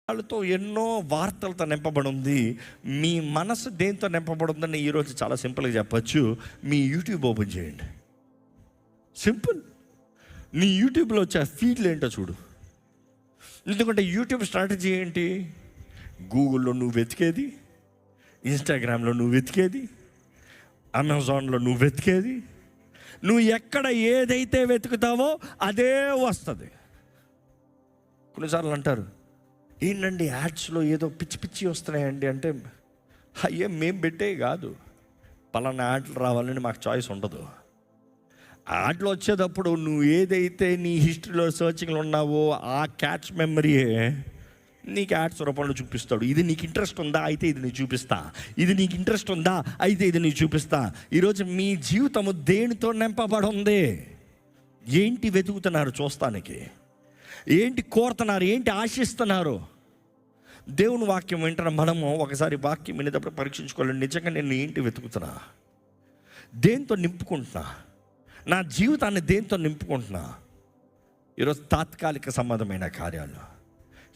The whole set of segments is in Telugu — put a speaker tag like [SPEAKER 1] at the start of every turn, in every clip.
[SPEAKER 1] వాళ్ళతో ఎన్నో వార్తలతో నింపబడి ఉంది. మీ మనసు దేంతో నింపబడి ఉందని ఈరోజు చాలా సింపుల్గా చెప్పచ్చు. మీ యూట్యూబ్ ఓపెన్ చేయండి. సింపుల్. నీ యూట్యూబ్లో వచ్చే ఫీడ్లు ఏంటో చూడు. ఎందుకంటే యూట్యూబ్ స్ట్రాటజీ ఏంటి? గూగుల్లో నువ్వు వెతికేది, ఇన్స్టాగ్రామ్లో నువ్వు వెతికేది, అమెజాన్లో నువ్వు వెతికేది, నువ్వు ఎక్కడ ఏదైతే వెతుకుతావో అదే వస్తుంది. కొన్నిసార్లు అంటారు, ఏంటండి యాడ్స్లో ఏదో పిచ్చి పిచ్చి వస్తున్నాయండి అంటే, అయ్యే మేము పెట్టే కాదు, పలానా యాడ్లు రావాలని మాకు చాయిస్ ఉండదు. యాడ్లు వచ్చేటప్పుడు నువ్వు ఏదైతే నీ హిస్టరీలో సర్చింగ్లో ఉన్నావో ఆ క్యాచ్ మెమరీయే నీకు యాడ్స్ రూపంలో చూపిస్తాడు. ఇది నీకు ఇంట్రెస్ట్ ఉందా అయితే ఇది నీకు చూపిస్తా, ఇది నీకు ఇంట్రెస్ట్ ఉందా అయితే ఇది నీకు చూపిస్తా. ఈరోజు మీ జీవితము దేనితో నింపబడి ఉంది? ఏంటి వెతుకుతున్నారు చూస్తానికి? ఏంటి కోరుతున్నారు? ఏంటి ఆశిస్తున్నారు? దేవుని వాక్యం వింటున్న మనము ఒకసారి వాక్యం వినేటప్పుడు పరీక్షించుకోవాలి. నిజంగా నేను ఏంటి వెతుకుతున్నా? దేంతో నింపుకుంటున్నా? నా జీవితాన్ని దేంతో నింపుకుంటున్నా? ఈరోజు తాత్కాలిక సంబంధమైన కార్యాలు,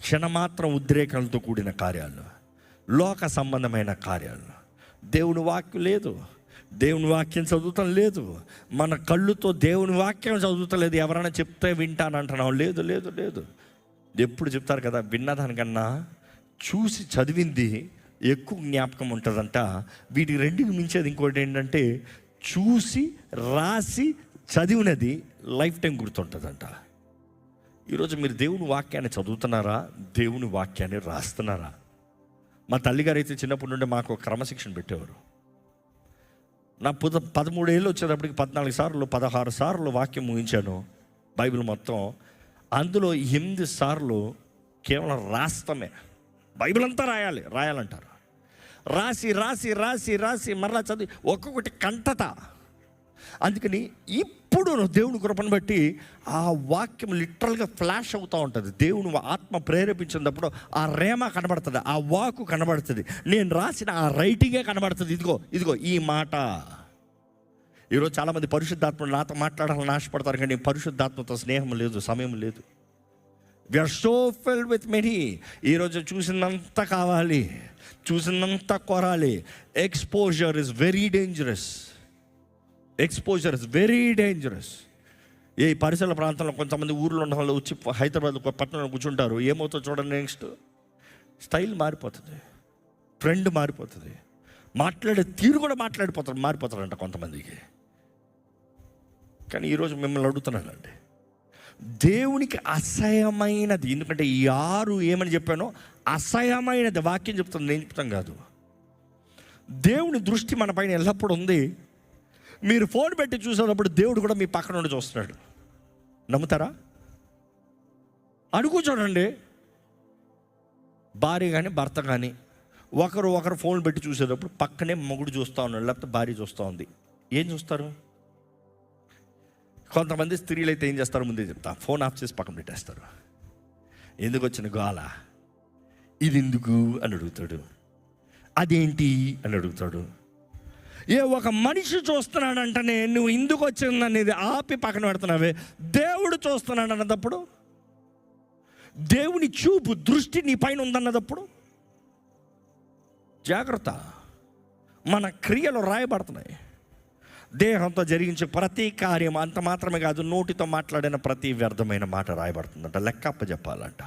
[SPEAKER 1] క్షణమాత్రం ఉద్రేకాలతో కూడిన కార్యాలు, లోక సంబంధమైన కార్యాలు. దేవుని వాక్యం లేదు, దేవుని వాక్యం చదువుతాం లేదు, మన కళ్ళుతో దేవుని వాక్యం చదువుతలేదు. ఎవరైనా చెప్తే వింటానంటున్నావు? లేదు లేదు లేదు. ఎప్పుడు చెప్తారు కదా, విన్నదానికన్నా చూసి చదివింది ఎక్కువ జ్ఞాపకం ఉంటుందంట. వీటి రెండుకి మించేది ఇంకోటి ఏంటంటే, చూసి రాసి చదివినది లైఫ్ టైం గుర్తుంటుందంట. ఈరోజు మీరు దేవుని వాక్యాన్ని చదువుతున్నారా? దేవుని వాక్యాన్ని రాస్తున్నారా? మా తల్లిగారు అయితే చిన్నప్పటి నుండి మాకు క్రమశిక్షణ పెట్టేవారు. నా 13 ఏళ్ళు వచ్చేటప్పటికి 14 సార్లు 16 సార్లు వాక్యం ముగించాను బైబిల్ మొత్తం. అందులో 8 సార్లు కేవలం రాస్తామే. బైబిల్ అంతా రాయాలంటారు. రాసి రాసి రాసి రాసి మరలా చదివి ఒక్కొక్కటి కంటత. అందుకని ఇప్పుడు దేవుని కృపను బట్టి ఆ వాక్యం లిటరల్గా ఫ్లాష్ అవుతూ ఉంటుంది. దేవుని ఆత్మ ప్రేరేపించినప్పుడు ఆ రేమ కనబడుతుంది, ఆ వాకు కనబడుతుంది, నేను రాసిన ఆ రైటింగే కనబడుతుంది. ఇదిగో ఈ మాట. ఈరోజు చాలామంది పరిశుద్ధాత్మలు నాతో మాట్లాడాలని ఆశపడతారు, కానీ పరిశుద్ధాత్మతో స్నేహం లేదు, సమయం లేదు. We are so filled with many. ఈరోజు చూసినంత కావాలి, చూసినంత కొరాలి. Exposure is very dangerous. Exposure is very dangerous. ఈ పరిసర ప్రాంతంలో కొంతమంది ఊర్లో ఉన్న వాళ్ళు వచ్చి హైదరాబాద్ పట్టణంలో కూర్చుంటారు. ఏమవుతుందో చూడండి, నెక్స్ట్ స్టైల్ మారిపోతుంది, ట్రెండ్ మారిపోతుంది, మాట్లాడే తీరు కూడా మారిపోతారంట కొంతమందికి. కానీ ఈరోజు మిమ్మల్ని అడుగుతున్నానండి, దేవునికి అసహ్యమైనది, ఎందుకంటే ఈ 6 ఏమని చెప్పానో అసహ్యమైనది వాక్యం చెప్తుంది, నేను చెప్తాం కాదు. దేవుని దృష్టి మన పైన ఎల్లప్పుడూ ఉంది. మీరు ఫోన్ పెట్టి చూసేటప్పుడు దేవుడు కూడా మీ పక్కన నుండి చూస్తున్నాడు. నమ్ముతారా? అడుగు చూడండి. భార్య కానీ భర్త కానీ ఒకరు ఫోన్ పెట్టి చూసేటప్పుడు పక్కనే మొగుడు చూస్తూ ఉన్నాడు, లేకపోతే భార్య చూస్తూ ఉంది. ఏం చూస్తారు? కొంతమంది స్త్రీలు అయితే ఏం చేస్తారు, ముందే చెప్తా, ఫోన్ ఆఫ్ చేసి పక్కన పెట్టేస్తారు. ఎందుకు వచ్చిన గోల, ఇది ఎందుకు అని అడుగుతాడు, అదేంటి అని అడుగుతాడు. ఒక మనిషి చూస్తున్నాడంటేనే నువ్వు ఎందుకు వచ్చిందనేది ఆపి పక్కన పెడుతున్నావే. దేవుడు చూస్తున్నాడు అన్నదప్పుడు, దేవుని చూపు దృష్టి నీ పైన ఉందన్నదప్పుడు జాగ్రత్త. మన క్రియలు రాయబడుతున్నాయి. దేహంతో జరిగించే ప్రతి కార్యం అంత మాత్రమే కాదు, నోటితో మాట్లాడిన ప్రతి వ్యర్థమైన మాట రాయబడుతుందంట, లెక్కప్ప చెప్పాలంట.